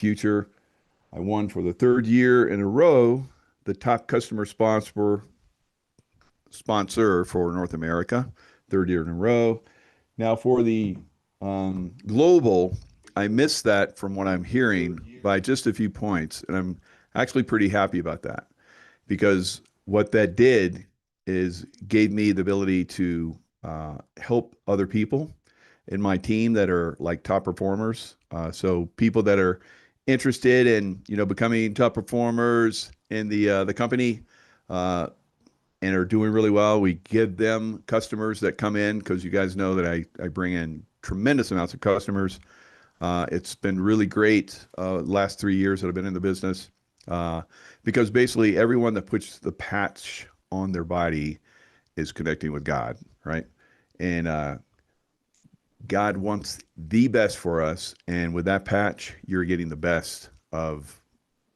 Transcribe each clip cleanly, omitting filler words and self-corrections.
future. I won for the third year in a row the top customer sponsor for North America, third year in a row. Now for the global, I missed that from what I'm hearing by just a few points, and I'm actually pretty happy about that because what that did is gave me the ability to help other people in my team that are like top performers. So people that are interested in becoming top performers in the company uh, and are doing really well. We give them customers that come in because you guys know that I bring in tremendous amounts of customers. It's been really great last 3 years that I've been in the business because basically everyone that puts the patch on their body is connecting with God, right? And God wants the best for us. And with that patch, you're getting the best of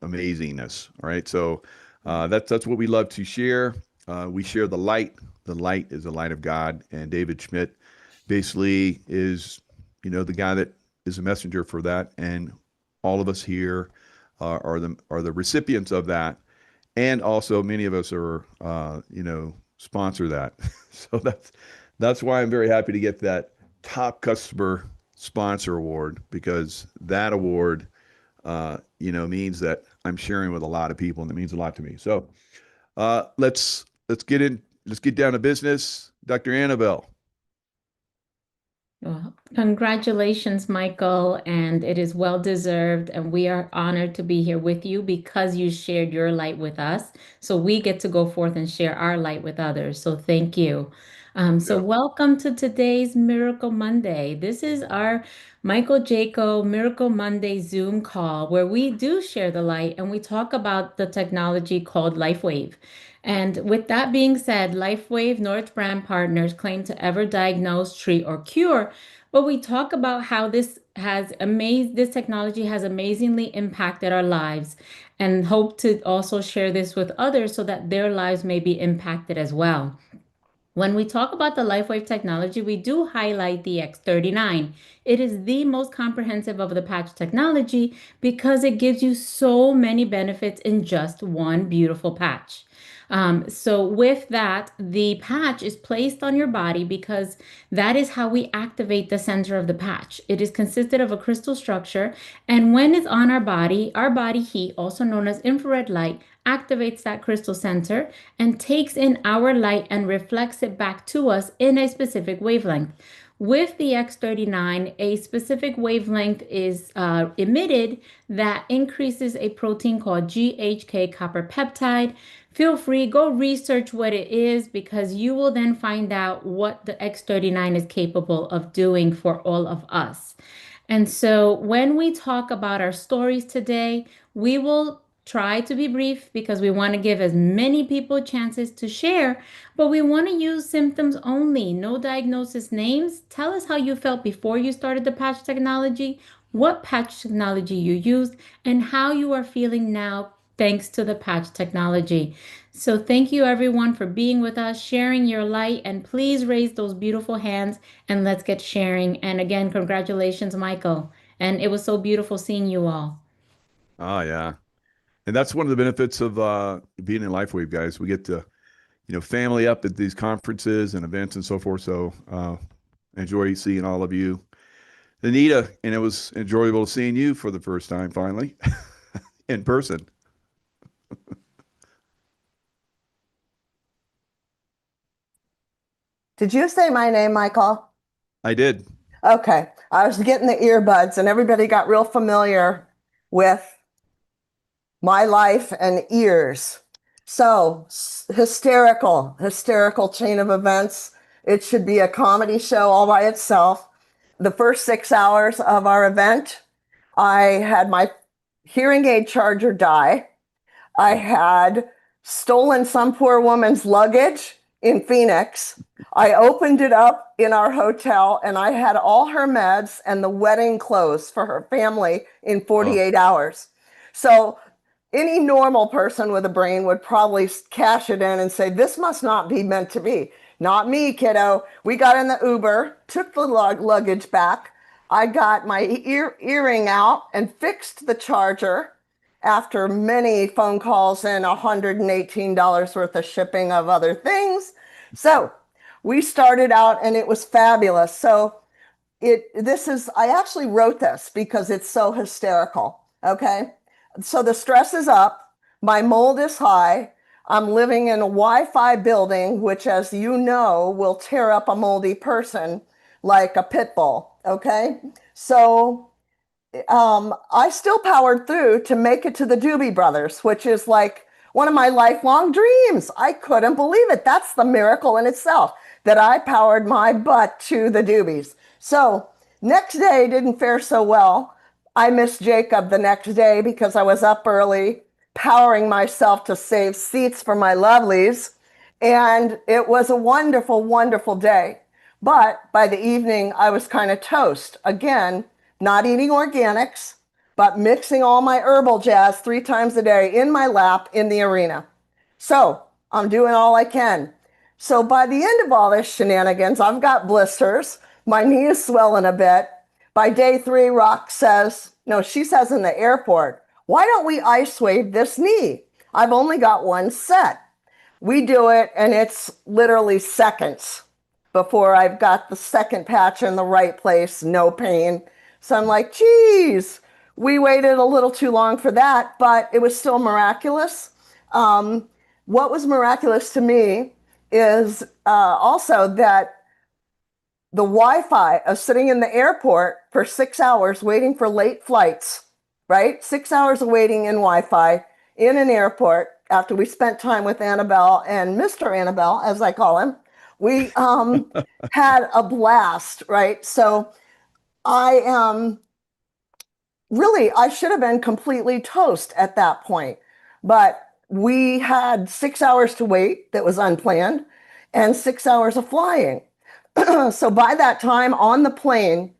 amazingness. All right. So that's what we love to share. We share the light. The light is the light of God. And David Schmidt basically is, the guy that is a messenger for that. And all of us here are the recipients of that. And also many of us are, sponsor that. So that's why I'm very happy to get that top customer sponsor award because that award, means that I'm sharing with a lot of people and it means a lot to me. So let's get down to business. Dr. Annabelle. Well, congratulations, Michael, and it is well deserved. And we are honored to be here with you because you shared your light with us. So we get to go forth and share our light with others. So thank you. So Yeah. welcome to today's Miracle Monday. This is our Michael Jaco Miracle Monday Zoom call where we do share the light and we talk about the technology called LifeWave. And with that being said, LifeWave North Brand partners claim to ever diagnose, treat, or cure, but we talk about how this technology has amazingly impacted our lives and hope to also share this with others so that their lives may be impacted as well. When we talk about the LifeWave technology, we do highlight the X39. It is the most comprehensive of the patch technology because it gives you so many benefits in just one beautiful patch. So with that, the patch is placed on your body because that is how we activate the center of the patch. It is consisted of a crystal structure, and when it's on our body heat, also known as infrared light, activates that crystal center and takes in our light and reflects it back to us in a specific wavelength. With the X39, a specific wavelength is emitted that increases a protein called GHK copper peptide. Feel free, go research what it is because you will then find out what the X39 is capable of doing for all of us. And so when we talk about our stories today, we will try to be brief because we want to give as many people chances to share, but we want to use symptoms only, no diagnosis names. Tell us how you felt before you started the patch technology, what patch technology you used, and how you are feeling now thanks to the patch technology. So thank you everyone for being with us, sharing your light, and please raise those beautiful hands and let's get sharing. And again, congratulations, Michael. And it was so beautiful seeing you all. Oh, yeah. And that's one of the benefits of being in LifeWave, guys. We get to, family up at these conferences and events and so forth. So enjoy seeing all of you. Anita, and it was enjoyable seeing you for the first time finally in person. Did you say my name, Michael? I did. Okay. I was getting the earbuds and everybody got real familiar with my life and ears. So hysterical chain of events. It should be a comedy show all by itself. The first 6 hours of our event, I had my hearing aid charger die. I had stolen some poor woman's luggage in Phoenix. I opened it up in our hotel and I had all her meds and the wedding clothes for her family in Oh, 48 hours. So any normal person with a brain would probably cash it in and say, this must not be meant to be. Not me, kiddo. We got in the Uber, took the luggage back. I got my earring out and fixed the charger after many phone calls and $118 worth of shipping of other things. So we started out and it was fabulous. So I actually wrote this because it's so hysterical. Okay. So the stress is up. My mold is high. I'm living in a Wi-Fi building, which, as you know, will tear up a moldy person like a pit bull. Okay. So I still powered through to make it to the Doobie Brothers, which is like one of my lifelong dreams. I couldn't believe it. That's the miracle in itself that I powered my butt to the Doobies. So next day didn't fare so well. I missed Jacob the next day because I was up early, powering myself to save seats for my lovelies. And it was a wonderful, wonderful day. But by the evening, I was kind of toast. Again, not eating organics, but mixing all my herbal jazz 3 times a day in my lap in the arena. So I'm doing all I can. So by the end of all this shenanigans, I've got blisters. My knee is swelling a bit. By day 3, Rock says, no, she says in the airport, why don't we ice wave this knee? I've only got one set. We do it, and it's literally seconds before I've got the second patch in the right place, no pain. So I'm like, geez, we waited a little too long for that, but it was still miraculous. What was miraculous to me is also that the Wi-Fi of sitting in the airport for 6 hours waiting for late flights, right? 6 hours of waiting in Wi-Fi in an airport after we spent time with Annabelle and Mr. Annabelle, as I call him. We had a blast, right? So I I should have been completely toast at that point. But we had 6 hours to wait that was unplanned and 6 hours of flying. So by that time on the plane,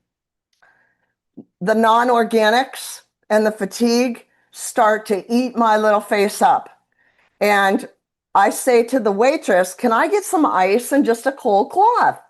the non-organics and the fatigue start to eat my little face up. And I say to the waitress, can I get some ice and just a cold cloth?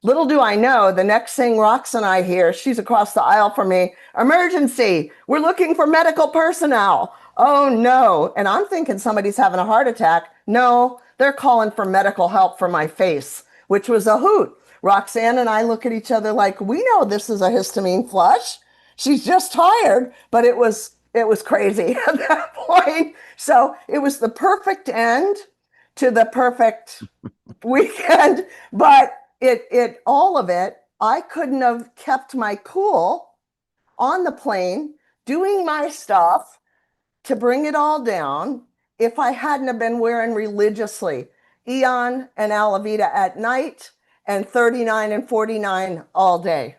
Little do I know, the next thing Rox and I hear, she's across the aisle from me, emergency, we're looking for medical personnel. Oh no. And I'm thinking somebody's having a heart attack. No, they're calling for medical help for my face, which was a hoot. Roxanne and I look at each other like, we know this is a histamine flush. She's just tired, but it was crazy at that point. So it was the perfect end to the perfect weekend, but all of it, I couldn't have kept my cool on the plane doing my stuff to bring it all down if I hadn't have been wearing religiously Eon and Alavita at night and 39 and 49 all day.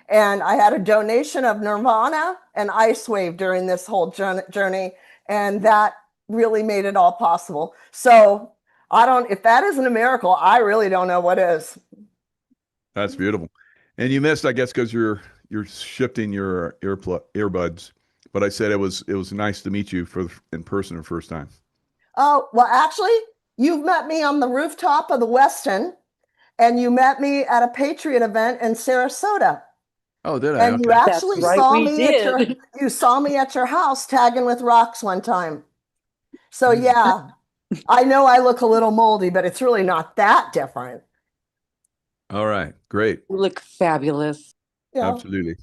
And I had a donation of Nirvana and Ice Wave during this whole journey, and that really made it all possible. So if that isn't a miracle, I really don't know what is. That's beautiful. And you missed, I guess, because you're shifting your earbuds. But I said it was nice to meet you in person the first time. Oh, well, actually, you've met me on the rooftop of the Westin, and you met me at a Patriot event in Sarasota. Oh, did I? And Okay. you actually That's right, saw we me did. you saw me at your house tagging with rocks one time. So yeah, I know I look a little moldy, but it's really not that different. All right. Great. You look fabulous. You know, Absolutely.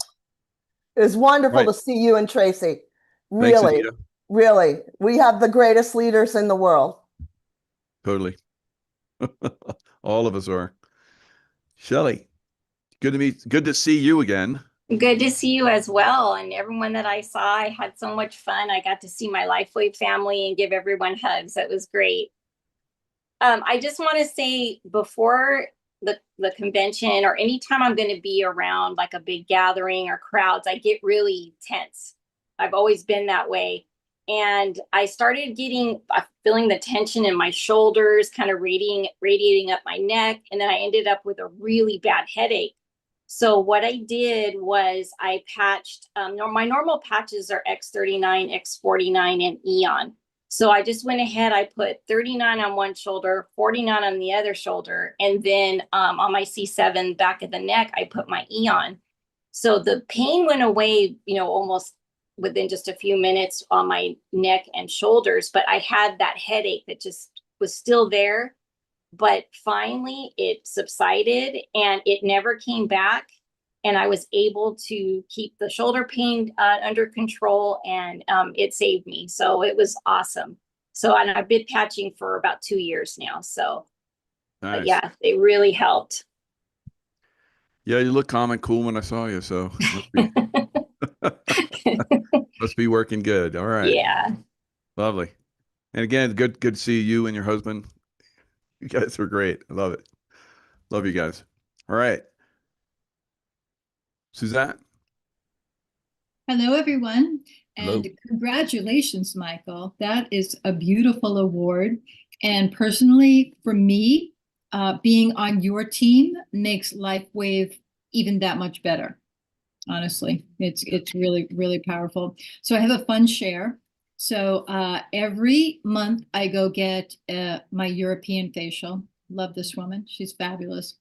it's wonderful Right. to see you and Tracy. Thanks, Really, Anita. really. We have the greatest leaders in the world. Totally. All of us are. Shelley, good to see you again. Good to see you as well. And everyone that I saw, I had so much fun. I got to see my LifeWave family and give everyone hugs. That was great. I just want to say before the convention or anytime I'm going to be around like a big gathering or crowds, I get really tense. I've always been that way. And I started feeling the tension in my shoulders, kind of radiating up my neck. And then I ended up with a really bad headache. So what I did was I patched, my normal patches are X39, X49, and Eon. So I just went ahead, I put 39 on one shoulder, 49 on the other shoulder. And then on my C7 back of the neck, I put my Eon. So the pain went away, almost within just a few minutes on my neck and shoulders, but I had that headache that just was still there. But finally it subsided and it never came back. And I was able to keep the shoulder pain under control, and it saved me. So it was awesome. So, and I've been patching for about 2 years now. So Nice. yeah, they really helped. Yeah, you look calm and cool when I saw you, so must be working good. All right. Yeah. Lovely. And again, good to see you and your husband. You guys were great. I love it. Love you guys. All right. Suzanne. Hello, everyone, Hello. and congratulations, Michael. That is a beautiful award. And personally, for me, being on your team makes LifeWave even that much better. Honestly, it's really, really powerful. So I have a fun share. So every month I go get my European facial. Love this woman. She's fabulous.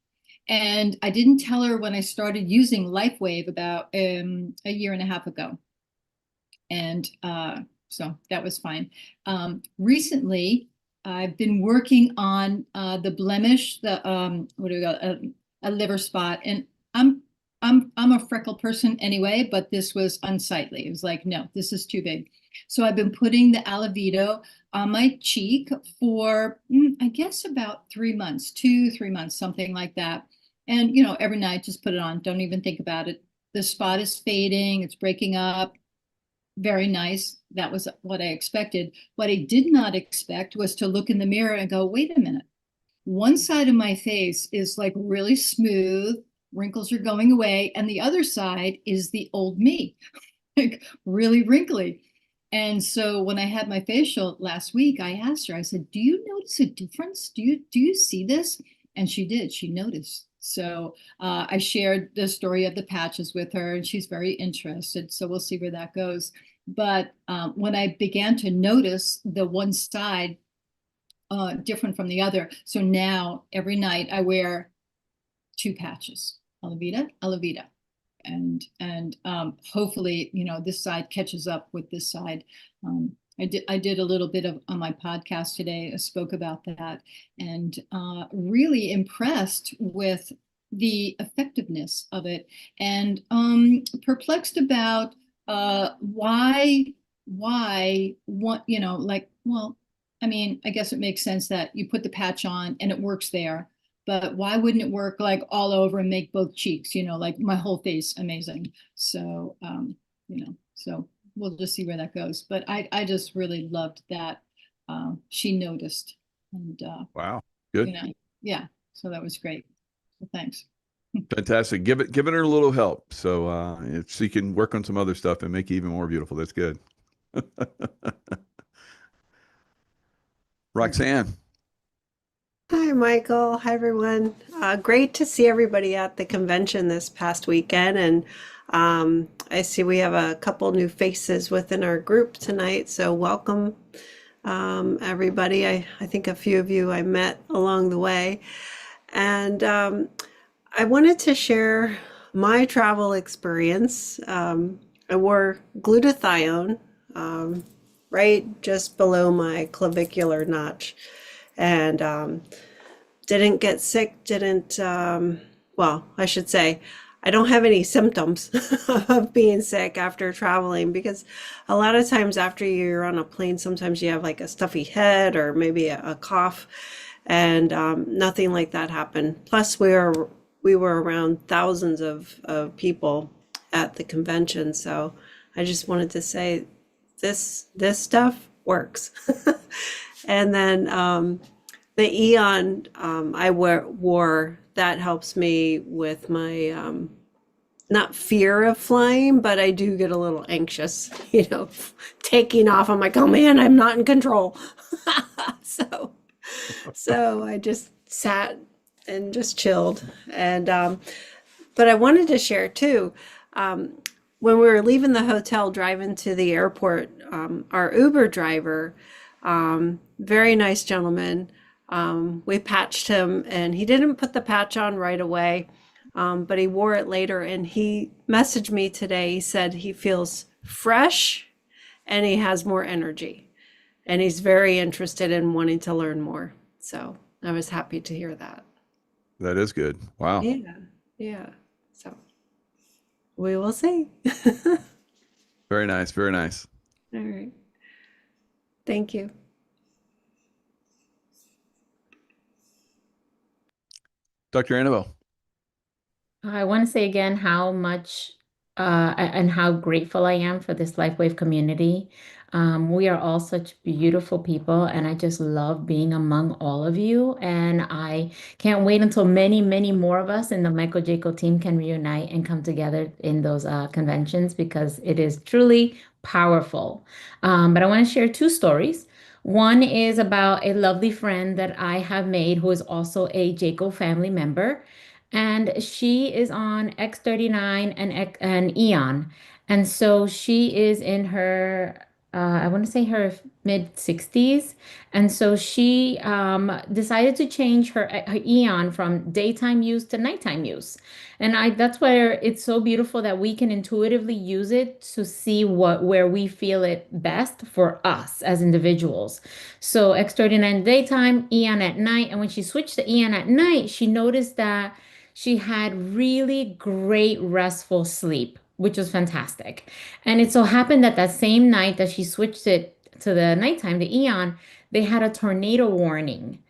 And I didn't tell her when I started using LifeWave about a year and a half ago. And so that was fine. Recently, I've been working on the blemish, the what do we got? A liver spot, and I'm a freckle person anyway, but this was unsightly. It was like, no, this is too big. So I've been putting the Alavito on my cheek for I guess about 3 months, 2-3 months, something like that. And every night just put it on. Don't even think about it. The spot is fading. It's breaking up. Very nice. That was what I expected. What I did not expect was to look in the mirror and go, wait a minute. One side of my face is like really smooth. Wrinkles are going away. And the other side is the old me, like really wrinkly. And so when I had my facial last week, I asked her, I said, do you notice a difference? Do you see this? And she did. She noticed. So I shared the story of the patches with her, and she's very interested. So we'll see where that goes. But when I began to notice the one side different from the other, so now every night I wear 2 patches, Alavita, Alavita. And hopefully, this side catches up with this side. I did a little bit of on my podcast today. I spoke about that, and really impressed with the effectiveness of it, and perplexed about why what like, well, I mean, I guess it makes sense that you put the patch on and it works there. But why wouldn't it work like all over and make both cheeks, like my whole face amazing? So, so we'll just see where that goes. But I just really loved that she noticed. And, Wow. Good. Yeah. So that was great. Well, thanks. Fantastic. Giving her a little help. So if she can work on some other stuff and make it even more beautiful, that's good. Roxanne. Hi, Michael. Hi, everyone. Great to see everybody at the convention this past weekend. And I see we have a couple new faces within our group tonight. So welcome, everybody. I think a few of you I met along the way. And I wanted to share my travel experience. I wore glutathione right just below my clavicular notch. And didn't get sick, well, I should say, I don't have any symptoms of being sick after traveling, because a lot of times after you're on a plane, sometimes you have like a stuffy head or maybe a cough, and nothing like that happened. Plus, we were around thousands of people at the convention, so I just wanted to say this stuff works. And then the Eon I wore, that helps me with my not fear of flying, but I do get a little anxious, taking off. I'm like, oh man, I'm not in control. So I just sat and just chilled. And but I wanted to share too. When we were leaving the hotel, driving to the airport, our Uber driver, very nice gentleman. We patched him, and he didn't put the patch on right away. but he wore it later, and he messaged me today. He said he feels fresh and he has more energy, and he's very interested in wanting to learn more. So I was happy to hear that. That is good. Wow. Yeah, yeah. So we will see. Very nice. Very nice. All right. Thank you. Dr. Annabelle. I want to say again how much and how grateful I am for this LifeWave community. We are all such beautiful people, and I just love being among all of you. And I can't wait until many, many more of us in the Michael Jaco team can reunite and come together in those conventions, because it is truly powerful. But I want to share two stories. One is about a lovely friend that I have made who is also a Jaco family member, and she is on X39 and Eon. And so she is in her, I want to say her mid 60s. And so she decided to change her Eon from daytime use to nighttime use. And that's where it's so beautiful that we can intuitively use it to see where we feel it best for us as individuals. So X39 daytime, Eon at night. And when she switched to Eon at night, she noticed that she had really great restful sleep, which was fantastic. And it so happened that that same night that she switched it to the nighttime, the Eon, they had a tornado warning.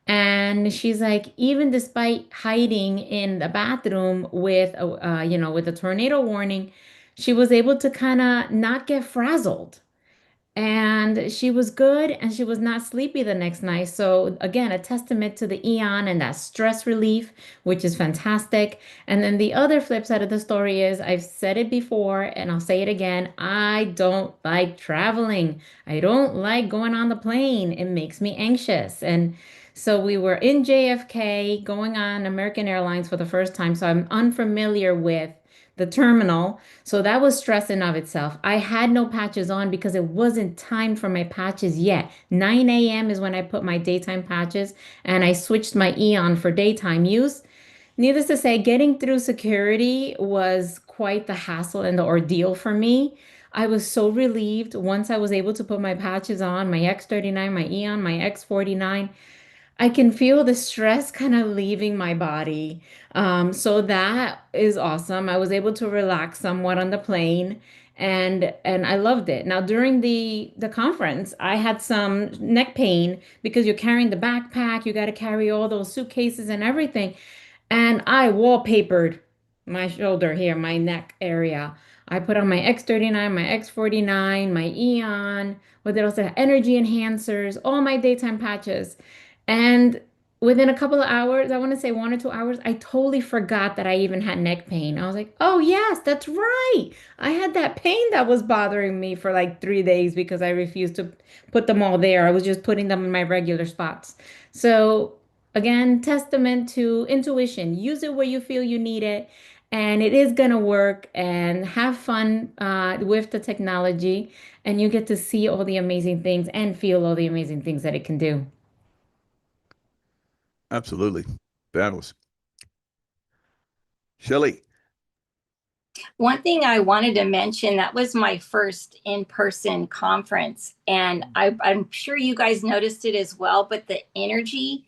And she's like, even despite hiding in the bathroom with with a tornado warning, she was able to kind of not get frazzled, and she was good and she was not sleepy the next night. So again, a testament to the Eon and that stress relief, which is fantastic. And then the other flip side of the story is, I've said it before and I'll say it again, I don't like traveling. I don't like going on the plane. It makes me anxious. And so we were in JFK going on American Airlines for the first time. So I'm unfamiliar with the terminal. So that was stress in of itself. I had no patches on because it wasn't time for my patches yet. 9 a.m. is when I put my daytime patches, and I switched my Eon for daytime use. Needless to say, getting through security was quite the hassle and the ordeal for me. I was so relieved once I was able to put my patches on, my X39, my Eon, my X49. I can feel the stress kind of leaving my body. So that is awesome. I was able to relax somewhat on the plane, and I loved it. Now during the conference, I had some neck pain because you're carrying the backpack, you got to carry all those suitcases and everything. And I wallpapered my shoulder here, my neck area. I put on my X39, my X49, my Eon, what else? Energy enhancers, all my daytime patches. And within a couple of hours, I want to say 1 or 2 hours, I totally forgot that I even had neck pain. I was like, oh, yes, that's right. I had that pain that was bothering me for like 3 days because I refused to put them all there. I was just putting them in my regular spots. So, again, testament to intuition. Use it where you feel you need it, and it is going to work. And have fun with the technology, and you get to see all the amazing things and feel all the amazing things that it can do. Absolutely. Fabulous. Shelley. One thing I wanted to mention, that was my first in-person conference. And I'm sure you guys noticed it as well, but the energy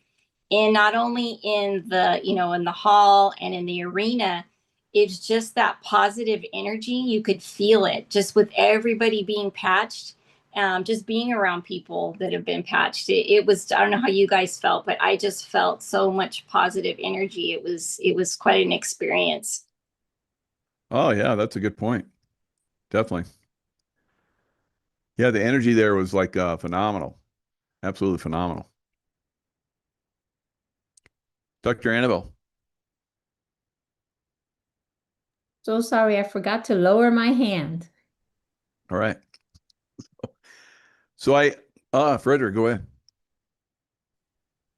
in not only in in the hall and in the arena, it's just that positive energy. You could feel it just with everybody being patched. Just being around people that have been patched, it was, I don't know how you guys felt, but I just felt so much positive energy. It was quite an experience. Oh, yeah, that's a good point. Definitely. Yeah, the energy there was like phenomenal. Absolutely phenomenal. Dr. Annabelle. So sorry, I forgot to lower my hand. All right. So Frederick, go ahead.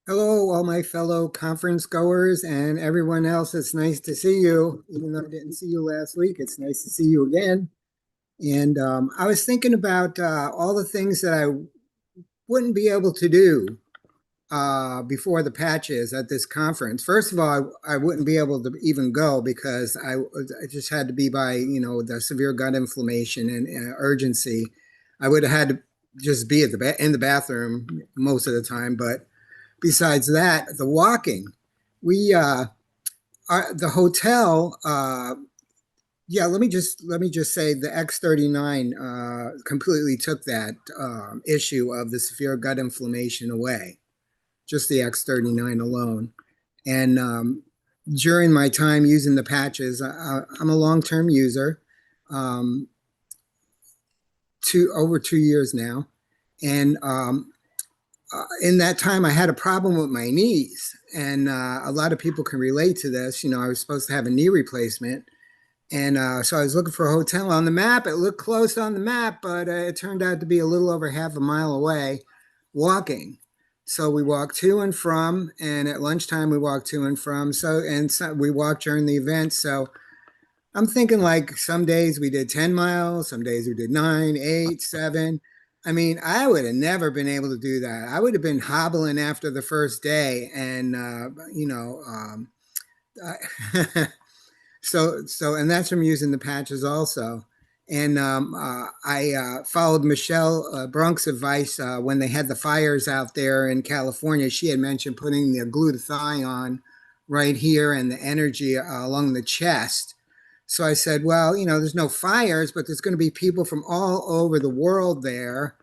Hello, all my fellow conference goers and everyone else. It's nice to see you. Even though I didn't see you last week, it's nice to see you again. And I was thinking about all the things that I wouldn't be able to do before the patches at this conference. First of all, I wouldn't be able to even go because I just had to be by, the severe gut inflammation and urgency. I would have had to just be at in the bathroom most of the time. But besides that, the walking, the hotel, yeah, let me just say the X39 completely took that issue of the severe gut inflammation away, just the X39 alone. And during my time using the patches, I'm a long-term user, over 2 years now. And in that time, I had a problem with my knees. And a lot of people can relate to this. I was supposed to have a knee replacement. And so I was looking for a hotel on the map. It looked close on the map, but it turned out to be a little over half a mile away walking. So we walked to and from, and at lunchtime we walked to and from. So we walked during the event. So I'm thinking like some days we did 10 miles, some days we did 9, 8, 7. I mean, I would have never been able to do that. I would have been hobbling after the first day, and and that's from using the patches also. And I followed Michelle Brunk's advice when they had the fires out there in California. She had mentioned putting the glutathione right here and the energy along the chest. So I said, well, there's no fires, but there's going to be people from all over the world there.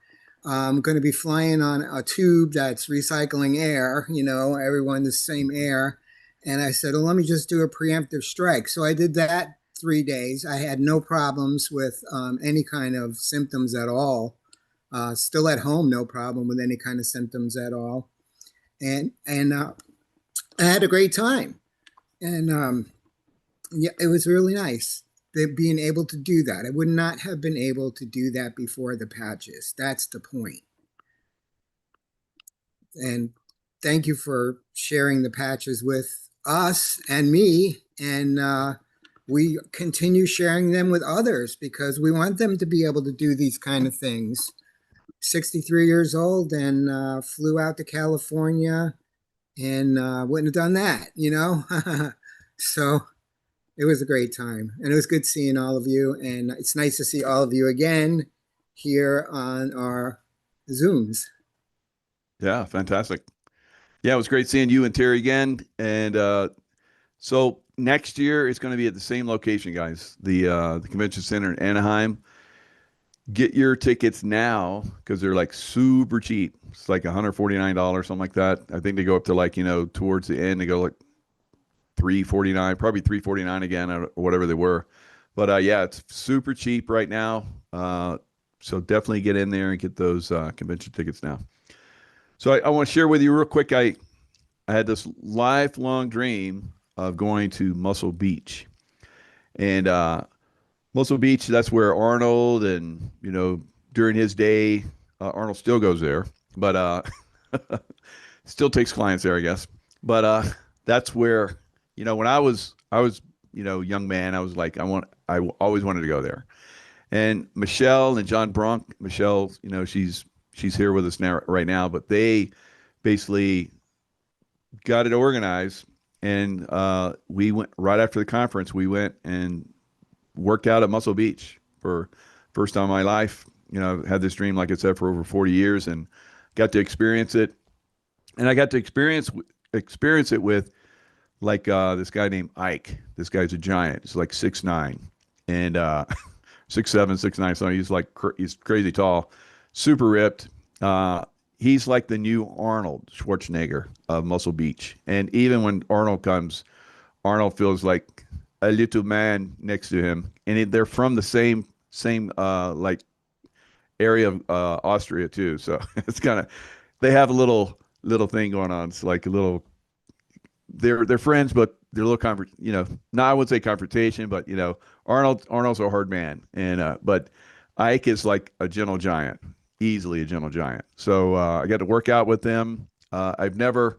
Going to be flying on a tube that's recycling air, everyone the same air. And I said, well, let me just do a preemptive strike. So I did that 3 days. I had no problems with any kind of symptoms at all. Still at home, no problem with any kind of symptoms at all. And I had a great time. And yeah, it was really nice being able to do that. I would not have been able to do that before the patches. That's the point. And thank you for sharing the patches with us and me. And we continue sharing them with others because we want them to be able to do these kind of things. 63 years old and flew out to California and wouldn't have done that, So it was a great time, and it was good seeing all of you, and it's nice to see all of you again here on our Zooms. Yeah, fantastic. Yeah, it was great seeing you and Terry again. And so next year it's going to be at the same location, guys, the convention center in Anaheim. Get your tickets now because they're like super cheap. It's like $149, something like that. I think they go up to like, towards the end, they go like $349, probably $349 again, or whatever they were. But yeah, it's super cheap right now. So definitely get in there and get those convention tickets now. So I want to share with you real quick. I had this lifelong dream of going to Muscle Beach. And Muscle Beach, that's where Arnold and, during his day, Arnold still goes there, but still takes clients there, I guess. But that's where, when I was, young man, I was like, I always wanted to go there. And Michelle and John Brunk, Michelle, she's here with us now, right now, but they basically got it organized. And we went right after the conference, we went and worked out at Muscle Beach for first time in my life. I've had this dream, like I said, for over 40 years and got to experience it. And I got to experience it with like this guy named Ike. This guy's a giant. He's like 6'9" and 6'7", 6'9". So he's crazy tall, super ripped. He's like the new Arnold Schwarzenegger of Muscle Beach. And even when Arnold comes, Arnold feels like a little man next to him. And they're from the same like area of Austria too. So it's kind of, they have a little thing going on. It's like a little, they're friends, but they're a little not, I wouldn't say confrontation, but Arnold's a hard man. And but Ike is like a gentle giant, easily a gentle giant. So I got to work out with them. I've never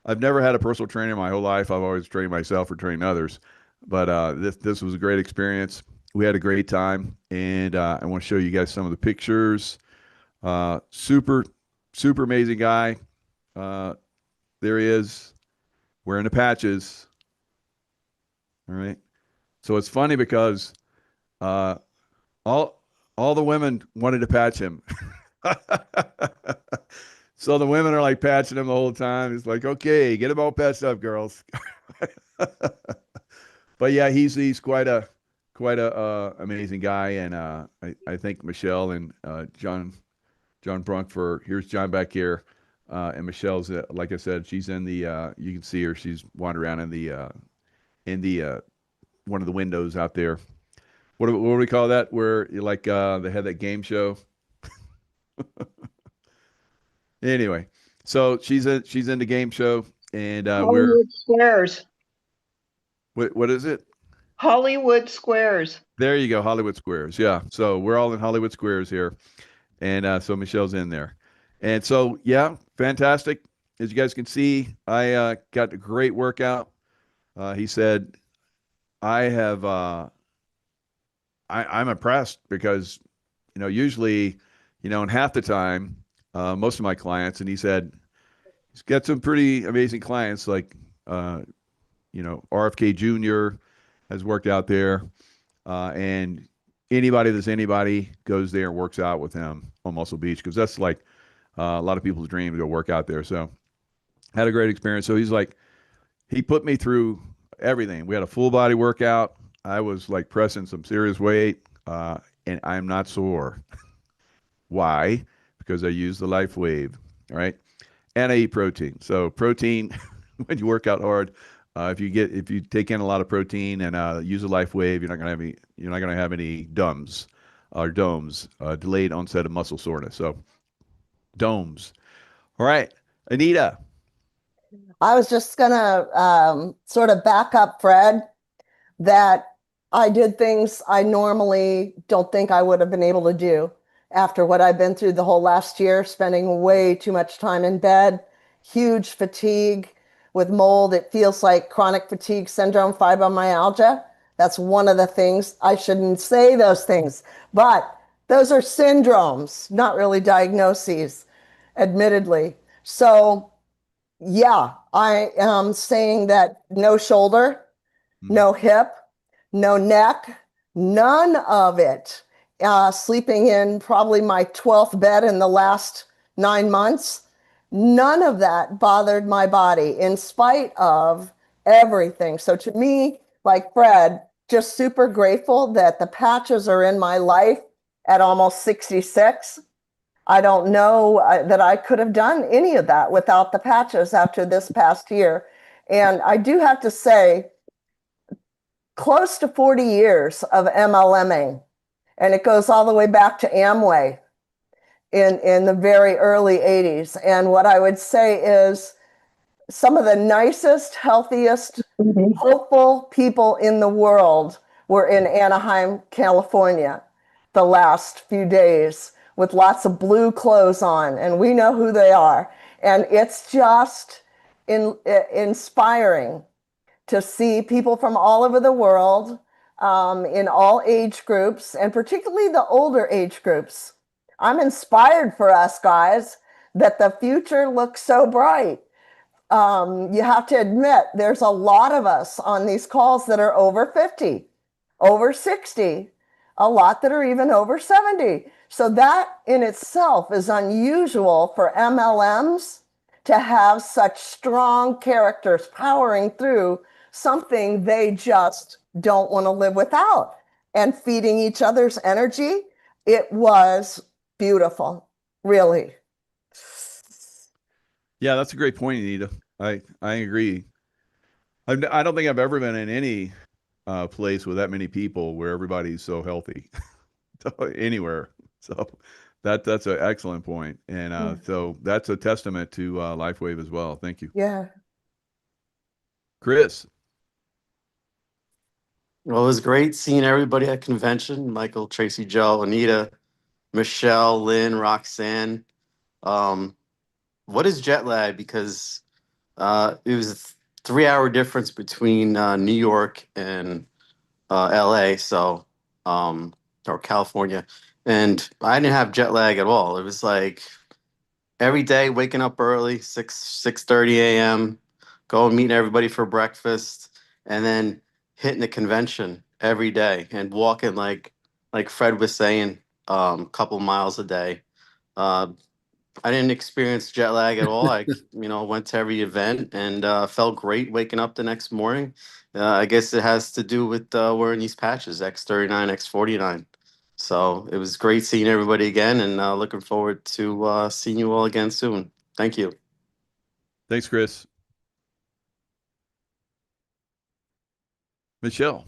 had a personal trainer my whole life. I've always trained myself or trained others. But this was a great experience. We had a great time, and I want to show you guys some of the pictures. Super amazing guy. there he is wearing the patches. All right. So it's funny because all the women wanted to patch him. So the women are like patching him the whole time. It's like, okay, get him all patched up, girls. But yeah, he's quite a amazing guy, and I think Michelle and John Brunk for here's John back here, and Michelle's like I said, she's in the you can see her, she's wandering around in the one of the windows out there. What do we call that? Where you like they had that game show. Anyway, so she's in the game show, and we're Hollywood Squares. what is it? Hollywood Squares. There you go, Hollywood Squares. Yeah. So we're all in Hollywood Squares here. And so Michelle's in there. And so, yeah, fantastic. As you guys can see, I got a great workout. He said, I'm impressed because, usually, in half the time, most of my clients, and he said, he's got some pretty amazing clients like, RFK Jr. has worked out there. And anybody goes there and works out with him on Muscle Beach because that's like a lot of people's dream to go work out there. So had a great experience. So he put me through everything. We had a full body workout. I was like pressing some serious weight, and I'm not sore. Why? Because I use the LifeWave, all right? And I eat protein. So protein, when you work out hard, if you take in a lot of protein and use a LifeWave, you're not gonna have any DOMS or DOMS, delayed onset of muscle soreness. So DOMS. All right, Anita. I was just gonna sort of back up Fred, that I did things I normally don't think I would have been able to do after what I've been through the whole last year, spending way too much time in bed, huge fatigue with mold. It feels like chronic fatigue syndrome, fibromyalgia. That's one of the things. I shouldn't say those things, but those are syndromes, not really diagnoses, admittedly. So yeah, I am saying that no shoulder, no hip, no neck, none of it. Sleeping in probably my 12th bed in the last 9 months. None of that bothered my body in spite of everything. So to me, like Fred, just super grateful that the patches are in my life at almost 66. I don't know that I could have done any of that without the patches after this past year. And I do have to say, close to 40 years of MLMing, and it goes all the way back to Amway in the very early 80s. And what I would say is some of the nicest, healthiest, hopeful people in the world were in Anaheim, California the last few days with lots of blue clothes on, and we know who they are. And it's just inspiring to see people from all over the world, in all age groups, and particularly the older age groups. I'm inspired for us guys that the future looks so bright. You have to admit, there's a lot of us on these calls that are over 50, over 60, a lot that are even over 70. So that in itself is unusual for MLMs to have such strong characters powering through something they just don't want to live without and feeding each other's energy. It was beautiful, really. Yeah, that's a great point, Anita. I agree. I don't think I've ever been in any place with that many people where everybody's so healthy anywhere. So that's an excellent point. And so that's a testament to LifeWave as well. Thank you. Yeah. Chris. Well, it was great seeing everybody at convention. Michael, Tracy, Joe, Anita, Michelle, Lynn, Roxanne. What is jet lag? Because it was a 3-hour difference between New York and LA, so or California. And I didn't have jet lag at all. It was like every day, waking up early, 6:30 a.m., going meeting everybody for breakfast, and then hitting the convention every day and walking like Fred was saying, couple miles a day. Uh, I didn't experience jet lag at all. Went to every event and felt great waking up the next morning. I guess it has to do with wearing these patches, X39, X49. So it was great seeing everybody again, and looking forward to seeing you all again soon. Thank you. Thanks, Chris. Michelle.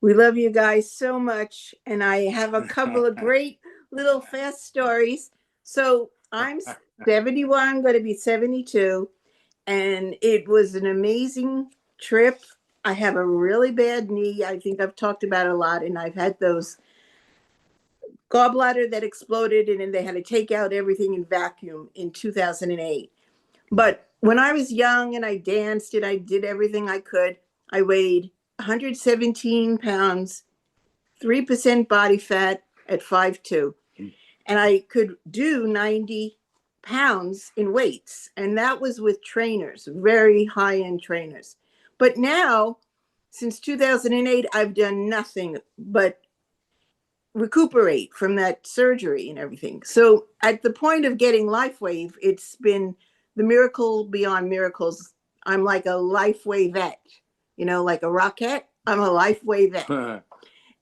We love you guys so much. And I have a couple of great little fast stories. So I'm 71, going to be 72. And it was an amazing trip. I have a really bad knee. I think I've talked about it a lot. And I've had those gallbladder that exploded, and then they had to take out everything in vacuum in 2008. But when I was young and I danced and I did everything I could, I weighed 117 pounds, 3% body fat at 5'2". And I could do 90 pounds in weights. And that was with trainers, very high-end trainers. But now, since 2008, I've done nothing but recuperate from that surgery and everything. So at the point of getting LifeWave, it's been the miracle beyond miracles. I'm like a LifeWave vet, like a rocket. I'm a LifeWave vet.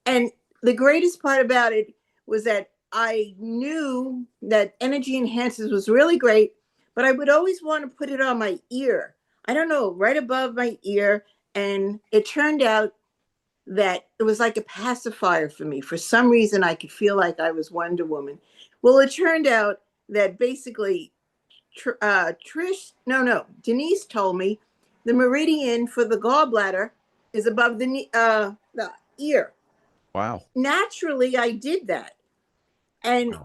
And the greatest part about it was that I knew that energy enhancers was really great, but I would always want to put it on my ear. I don't know, right above my ear. And it turned out that it was like a pacifier for me. For some reason, I could feel like I was Wonder Woman. Well, it turned out that basically Denise told me the meridian for the gallbladder is above the ear. Wow. Naturally, I did that. And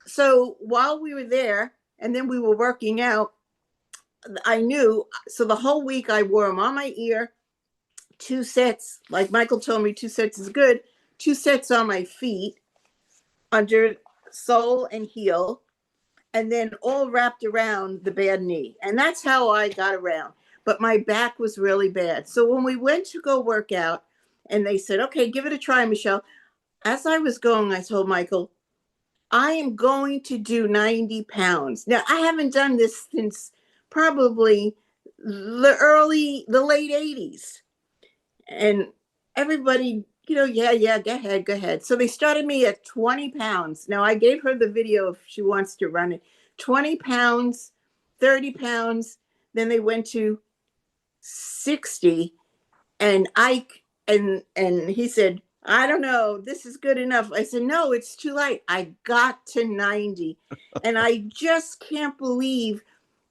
so while we were there and then we were working out, I knew. So the whole week I wore them on my ear, 2 sets, like Michael told me, 2 sets is good, 2 sets on my feet, under sole and heel, and then all wrapped around the bad knee. And that's how I got around. But my back was really bad. So when we went to go work out and they said, okay, give it a try, Michelle. As I was going, I told Michael, I am going to do 90 pounds. Now, I haven't done this since probably the late 80s. And everybody, yeah, go ahead. So they started me at 20 pounds. Now, I gave her the video if she wants to run it. 20 pounds, 30 pounds. Then they went to 60. And Ike, and he said, I don't know, this is good enough. I said, no, it's too late. I got to 90. And I just can't believe,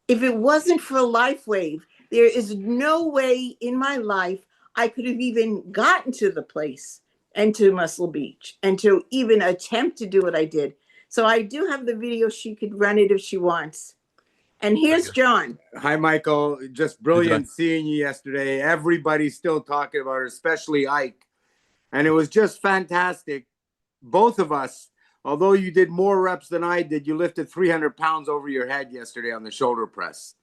if it wasn't for LifeWave, there is no way in my life I could have even gotten to the place and to Muscle Beach and to even attempt to do what I did. So I do have the video. She could run it if she wants. And here's John. Hi, Michael. Just brilliant seeing you yesterday. Everybody's still talking about it, especially Ike. And it was just fantastic. Both of us, although you did more reps than I did, you lifted 300 pounds over your head yesterday on the shoulder press.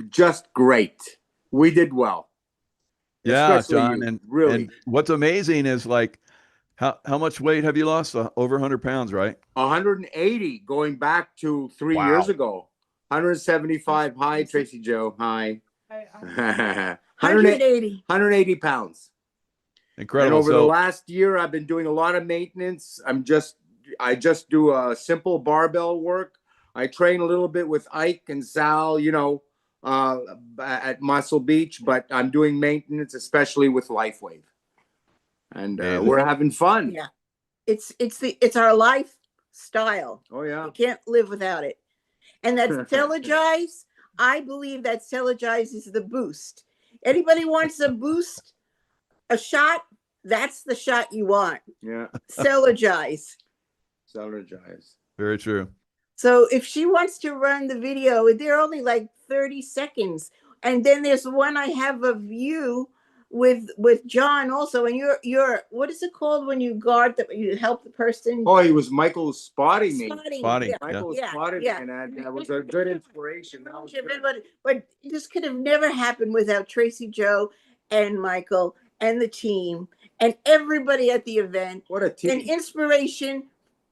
Just great. We did well. Yeah, Especially John. you, And really. and what's amazing is how much weight have you lost? Over 100 pounds, right? 180 going back to 3 Wow. years ago. 175. Hi, Tracy Joe. Hi. 180. 180 pounds. Incredible. And over the So last year, I've been doing a lot of maintenance. I just do a simple barbell work. I train a little bit with Ike and Sal, at Muscle Beach, but I'm doing maintenance, especially with LifeWave. And we're having fun. Yeah. It's our lifestyle. Oh, yeah. You can't live without it. And that Celigize, I believe that Celigize is the boost. Anybody wants a boost, a shot, that's the shot you want. Yeah. Celigize. Celigize. very true. So if she wants to run the video, they're only like 30 seconds. And then there's one I have of you with John also, and you're what is it called when you guard you help the person? Oh, he was Michael spotting me. Spotting, Yeah. Michael Yeah, spotted yeah. me, and that was a good inspiration. That was good. But this could have never happened without Tracy Joe and Michael and the team and everybody at the event. What a team. An inspiration.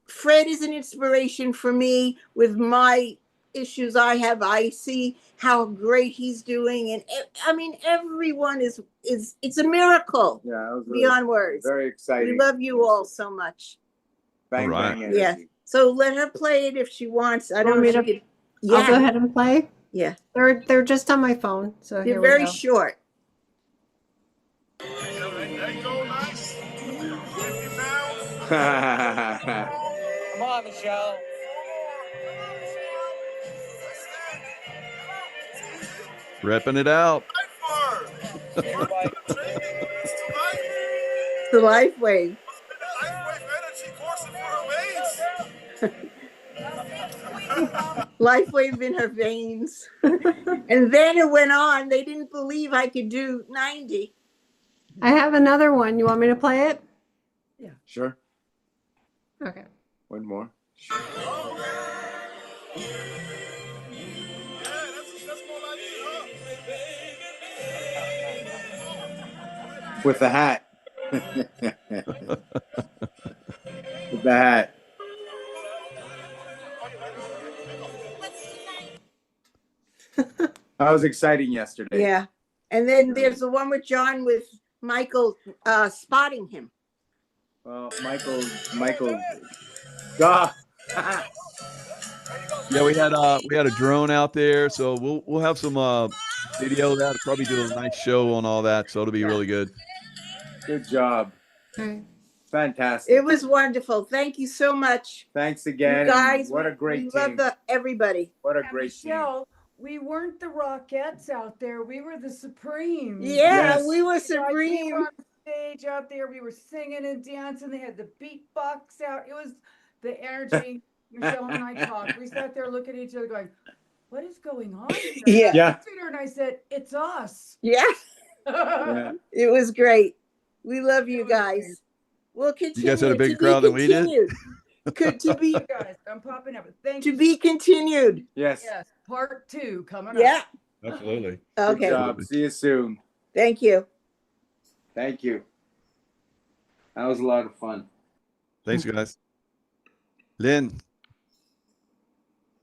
Fred is an inspiration for me with my issues I have. I see how great he's doing, and I mean everyone is it's a miracle. Yeah, it was beyond words. Very exciting. We love you all so much. Bang, All right. bang energy. Yeah. So let her play it if she wants. I You don't want know me if she to- could. I'll go Yeah. ahead and play. Yeah. They're just on my phone, so They're here we very go. short. Come on, Michelle. Repping it out. The LifeWave. LifeWave in her veins. And then it went on. They didn't believe I could do 90. I have another one. You want me to play it? Sure. Okay. One more. With the hat. With the hat. That was exciting yesterday. Yeah. And then there's the one with John with Michael spotting him. Well, Michael. God. Yeah, we had a drone out there, so we'll have some video of that. Probably do a nice show on all that, so it'll be really good. Good job. Okay. Fantastic. It was wonderful. Thank you so much. Thanks again. You guys, what a great we team. love everybody. What a great Michelle, we weren't the Rockettes out there. We were the Supremes. Yeah, Yes. we were You know, I came supreme. on stage out there. We were singing and dancing. They had the beatbox out. It was the energy. Michelle and I talked. We sat there looking at each other going, what is going on here? Yeah. Yeah. I looked at her and I said, it's us. Yeah, Yeah. it was great. We love you It was guys. great. We'll continue. You guys had a To bigger be crowd than we did? continued. To be You guys, I'm popping up. Thank to you. be continued. Yes. Yes, part 2 coming Yeah. up. Absolutely. Good Okay. job. See you soon. Thank you. Thank you. That was a lot of fun. Thanks, guys. Lynn.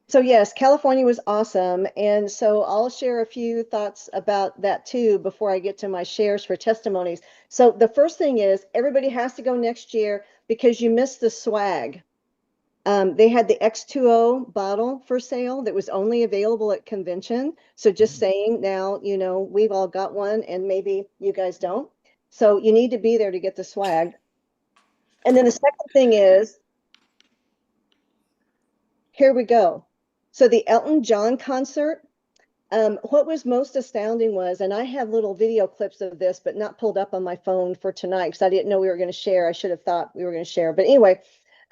So yes, California was awesome. And so I'll share a few thoughts about that too before I get to my shares for testimonies. So the first thing is everybody has to go next year because you missed the swag. They had the X2O bottle for sale that was only available at convention. So just saying now, you know, we've all got one and maybe you guys don't. So you need to be there to get the swag. And then the second thing is, here we go. So the Elton John concert, what was most astounding was, and I have little video clips of this, but not pulled up on my phone for tonight because I didn't know we were going to share. I should have thought we were going to share. But anyway,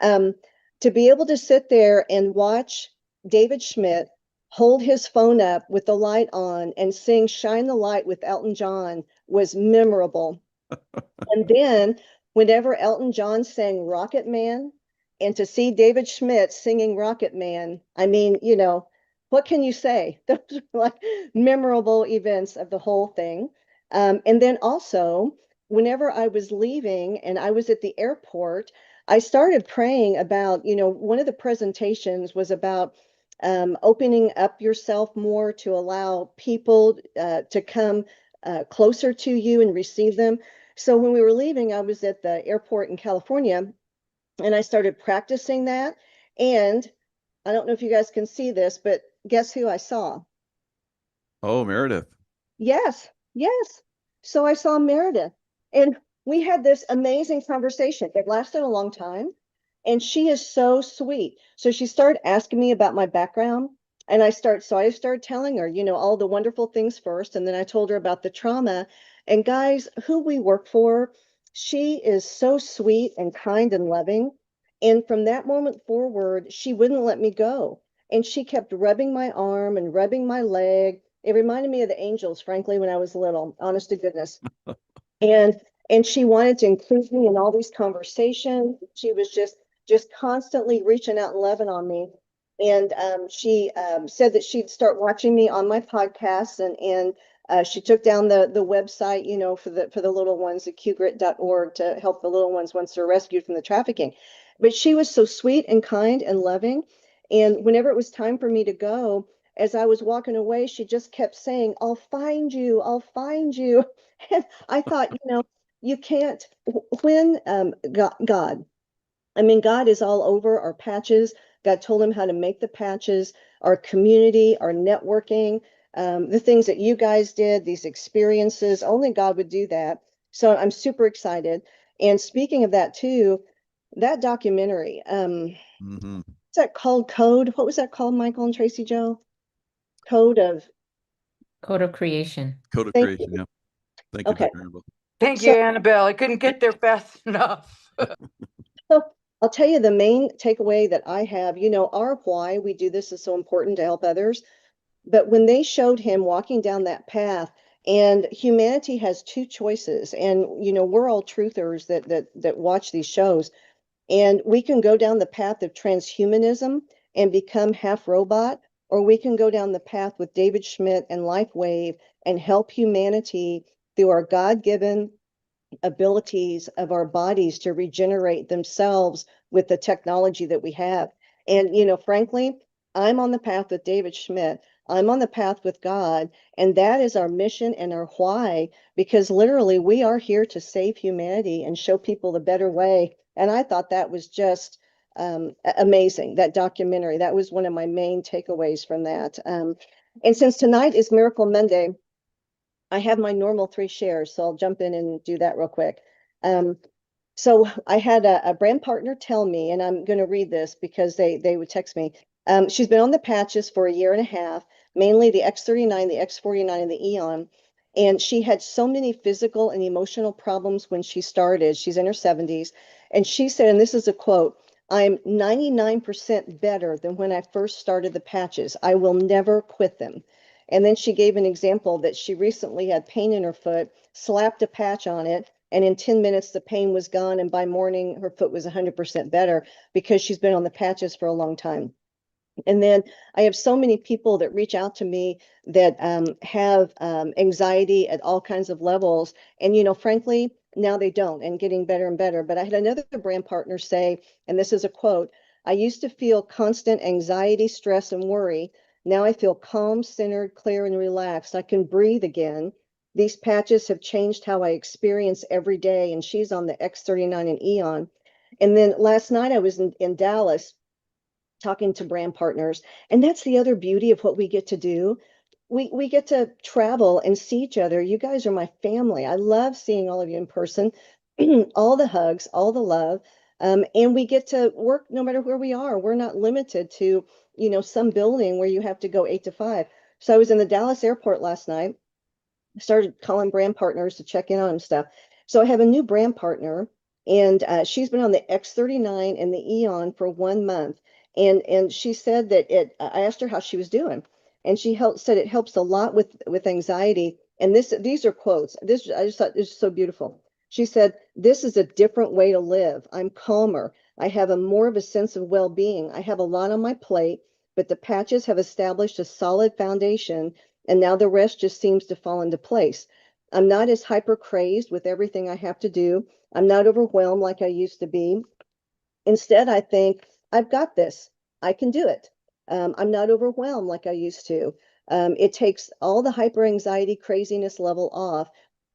to be able to sit there and watch David Schmidt hold his phone up with the light on and sing Shine the Light with Elton John was memorable. And then whenever Elton John sang Rocket Man, and to see David Schmidt singing Rocket Man, I mean, you know, what can you say? Those are like memorable events of the whole thing. And then also, whenever I was leaving and I was at the airport, I started praying about, you know, one of the presentations was about opening up yourself more to allow people to come closer to you and receive them. So when we were leaving, I was at the airport in California and I started practicing that. And I don't know if you guys can see this, but guess who I saw? Oh, Meredith. Yes, yes. So I saw Meredith and we had this amazing conversation. It lasted a long time and she is so sweet. So she started asking me about my background and I started telling her, you know, all the wonderful things first. And then I told her about the trauma. And guys, who we work for, she is so sweet and kind and loving. And from that moment forward, she wouldn't let me go. And she kept rubbing my arm and rubbing my leg It reminded me of the angels, frankly, when I was little, honest to goodness. And she wanted to include me in all these conversations. She was just constantly reaching out and loving on me. And she said that she'd start watching me on my podcasts, and she took down the website, you know, for the little ones, the qgrit.org, to help the little ones once they're rescued from the trafficking. But she was so sweet and kind and loving. And whenever it was time for me to go, as I was walking away, she just kept saying, "I'll find you, I'll find you." And I thought, you know, you can't, when God, I mean, God is all over our patches. God told him how to make the patches, our community, our networking, the things that you guys did, these experiences, only God would do that. So I'm super excited. And speaking of that too, that documentary, Mm-hmm. what's that called? Code? What was that called, Michael and Tracy Joe? Code of Creation. Code of Thank creation. you. Yeah. Thank you, Okay. Dr. Annabelle. Thank So you, Annabelle. I couldn't get there fast enough. So I'll tell you the main takeaway that I have, you know, our why we do this is so important to help others. But when they showed him walking down that path, and humanity has two choices, and you know, we're all truthers that watch these shows, and we can go down the path of transhumanism and become half robot, or we can go down the path with David Schmidt and LifeWave and help humanity through our God-given abilities of our bodies to regenerate themselves with the technology that we have. And, you know, frankly, I'm on the path with David Schmidt. I'm on the path with God. And that is our mission and our why, because literally we are here to save humanity and show people the better way. And I thought that was just amazing, that documentary. That was one of my main takeaways from that. And since tonight is Miracle Monday, I have my normal 3 shares, so I'll jump in and do that real quick. So I had a brand partner tell me, and I'm going to read this because they would text me. She's been on the patches for a year and a half, mainly the X39, the X49, and the Eon. And she had so many physical and emotional problems when she started. She's in her 70s. And she said, and this is a quote, "I'm 99% better than when I first started the patches. I will never quit them." And then she gave an example that she recently had pain in her foot, slapped a patch on it, and in 10 minutes the pain was gone. And by morning, her foot was 100% better because she's been on the patches for a long time. And then I have so many people that reach out to me that have anxiety at all kinds of levels. And, you know, frankly, now they don't, and getting better and better. But I had another brand partner say, and this is a quote, "I used to feel constant anxiety, stress, and worry. Now I feel calm, centered, clear, and relaxed. I can breathe again. These patches have changed how I experience every day." And she's on the X39 and Eon. And then last night I was in Dallas talking to brand partners. And that's the other beauty of what we get to do. We get to travel and see each other. You guys are my family. I love seeing all of you in person, all the hugs, all the love. And we get to work no matter where we are. We're not limited to, you know, some building where you have to go 8 to 5. So I was in the Dallas airport last night, started calling brand partners to check in on them stuff. So I have a new brand partner, and she's been on the X39 and the Eon for 1 month. And she said that I asked her how she was doing, and she said it helps a lot with anxiety. And these are quotes. This I just thought this is so beautiful. She said, "This is a different way to live. I'm calmer. I have a more of a sense of well-being. I have a lot on my plate, but the patches have established a solid foundation, and now the rest just seems to fall into place. I'm not as hyper crazed with everything I have to do. I'm not overwhelmed like I used to be. Instead, I think, I've got this. I can do it. I'm not overwhelmed like I used to. It takes all the hyper anxiety craziness level off.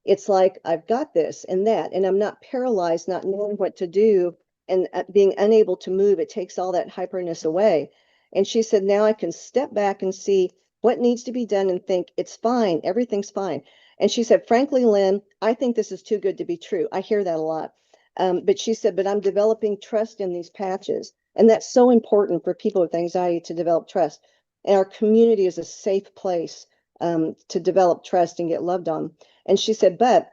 It's like, I've got this and that, and I'm not paralyzed, not knowing what to do and being unable to move. It takes all that hyperness away." And she said, "Now I can step back and see what needs to be done and think, it's fine, everything's fine." And she said, "Frankly, Lynn, I think this is too good to be true." I hear that a lot. But she said, "But I'm developing trust in these patches." And that's so important for people with anxiety, to develop trust. And our community is a safe place to develop trust and get loved on. And she said, but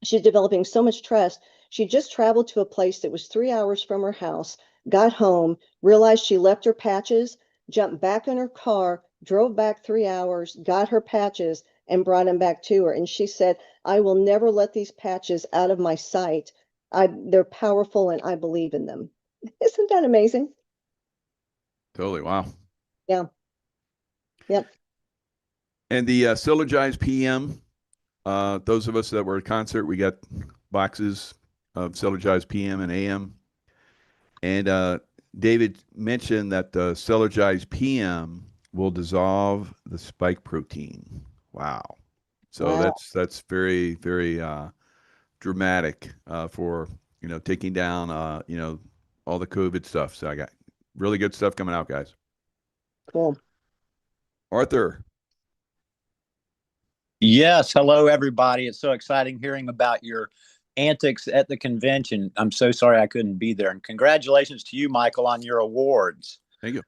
she's developing so much trust. She just traveled to a place that was 3 hours from her house, got home, realized she left her patches, jumped back in her car, drove back 3 hours, got her patches, and brought them back to her. And she said, I will never let these patches out of my sight. They're powerful and I believe in them. Isn't that amazing? Totally. Wow. Yeah. Yep. And the Syllogize PM, those of us that were at concert, we got boxes of Syllogize PM and AM. And David mentioned that the Syllogize PM will dissolve the spike protein. Wow. So Wow. that's very, very dramatic for, taking down, all the COVID stuff. So I got really good stuff coming out, guys. Cool. Arthur. Yes, hello everybody. It's so exciting hearing about your antics at the convention. I'm so sorry I couldn't be there. And congratulations to you, Michael, on your awards. Thank you.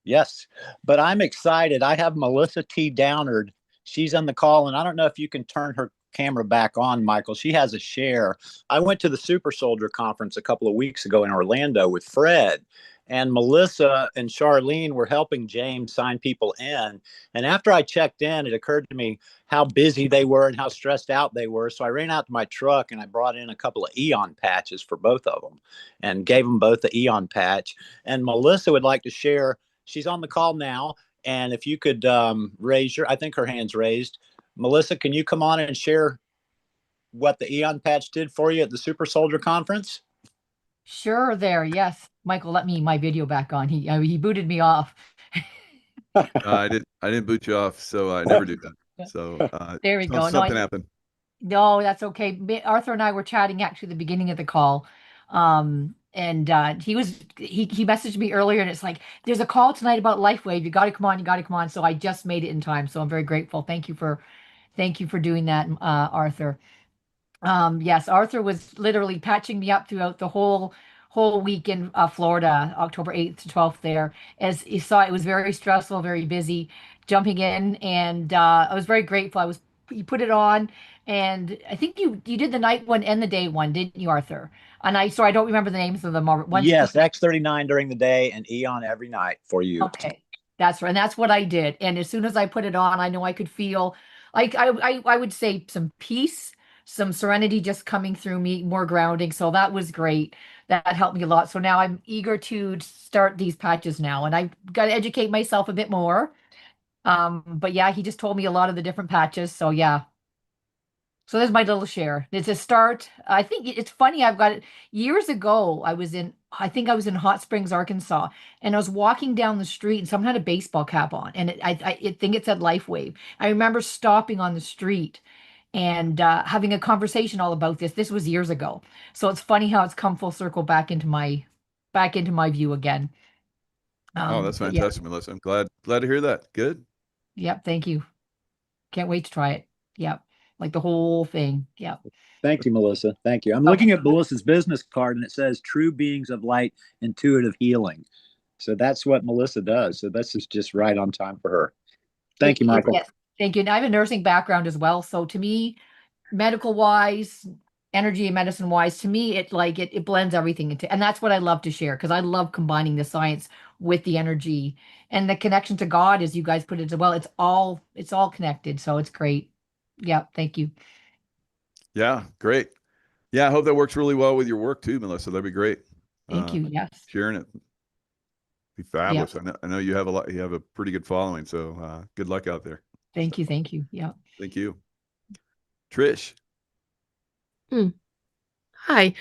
Yes, but I'm excited. I have Melissa T. Downard. She's on the call, and I don't know if you can turn her camera back on, Michael. She has a share. I went to the Super Soldier Conference a couple of weeks ago in Orlando with Fred, and Melissa and Charlene were helping James sign people in. And after I checked in, it occurred to me how busy they were and how stressed out they were. So I ran out to my truck and I brought in a couple of Eon patches for both of them and gave them both the Eon patch. And Melissa would like to share. She's on the call now. And if you could raise I think her hand's raised. Melissa, can you come on and share what the Eon patch did for you at the Super Soldier Conference? Sure there. Yes. Michael, let me my video back on. He booted me off. I didn't boot you off, so I never do that. So there we go. Something happened. No, that's okay. Arthur and I were chatting actually at the beginning of the call. And he messaged me earlier and it's like, there's a call tonight about LifeWave. You got to come on. You got to come on. So I just made it in time. So I'm very grateful. Thank you for doing that, Arthur. Yes, Arthur was literally patching me up throughout the whole week in Florida, October 8th to 12th there. As you saw, it was very stressful, very busy jumping in, and I was very grateful. You put it on, and I think you did the night one and the day one, didn't you, Arthur? And I don't remember the names of them. Yes, X39 during the day and Eon every night for you. Okay, that's right. And that's what I did. And as soon as I put it on, I know I could feel like I would say some peace, some serenity just coming through me, more grounding. So that was great. That helped me a lot. So now I'm eager to start these patches now, and I've got to educate myself a bit more. But yeah, he just told me a lot of the different patches. So yeah. So there's my little share. It's a start. I think it's funny. I've got it years ago. I think I was in Hot Springs, Arkansas, and I was walking down the street and someone had a baseball cap on, and I think it said LifeWave. I remember stopping on the street and having a conversation all about this. This was years ago. So it's funny how it's come full circle back into my view again. Oh, that's fantastic, yeah. Melissa. I'm glad to hear that. Good. Yep. Thank you. Can't wait to try it. Yep. Like the whole thing. Yeah. Thank you, Melissa. Thank you. I'm looking at Melissa's business card and it says True Beings of Light, Intuitive Healing. So that's what Melissa does. So this is just right on time for her. Thank you, Michael. Yes. Thank you. And I have a nursing background as well. So to me, medical wise, energy and medicine wise, to me, it blends everything into, and that's what I love to share because I love combining the science with the energy and the connection to God, as you guys put it as well. It's all connected. So it's great. Yeah. Thank you. Yeah. Great. Yeah. I hope that works really well with your work too, Melissa. That'd be great. Thank you. Yes. Sharing it. Be fabulous. Yep. I know you have a pretty good following. So good luck out there. Thank you. Thank you. Yeah. Thank you. Trish. Hi.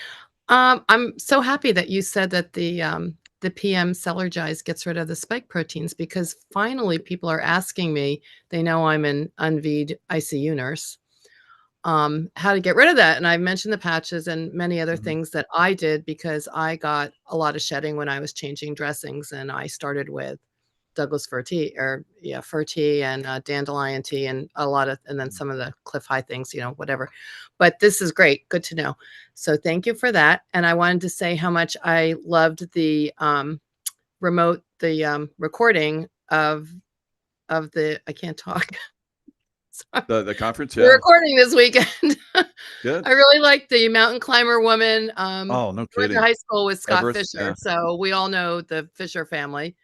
I'm so happy that you said that the PM Syllogize gets rid of the spike proteins because finally people are asking me, they know I'm an unvied ICU nurse, how to get rid of that. And I've mentioned the patches and many other things that I did because I got a lot of shedding when I was changing dressings, and I started with Douglas fir tea and dandelion tea and and then some of the Cliff High things, whatever. But this is great. Good to know. So thank you for that. And I wanted to say how much I loved the recording of the, I can't talk. The conference. Yeah. The recording this weekend. Good. I really liked the mountain climber woman. Oh, no kidding. Went to high school with Scott Everest, Fisher. yeah. So we all know the Fisher family.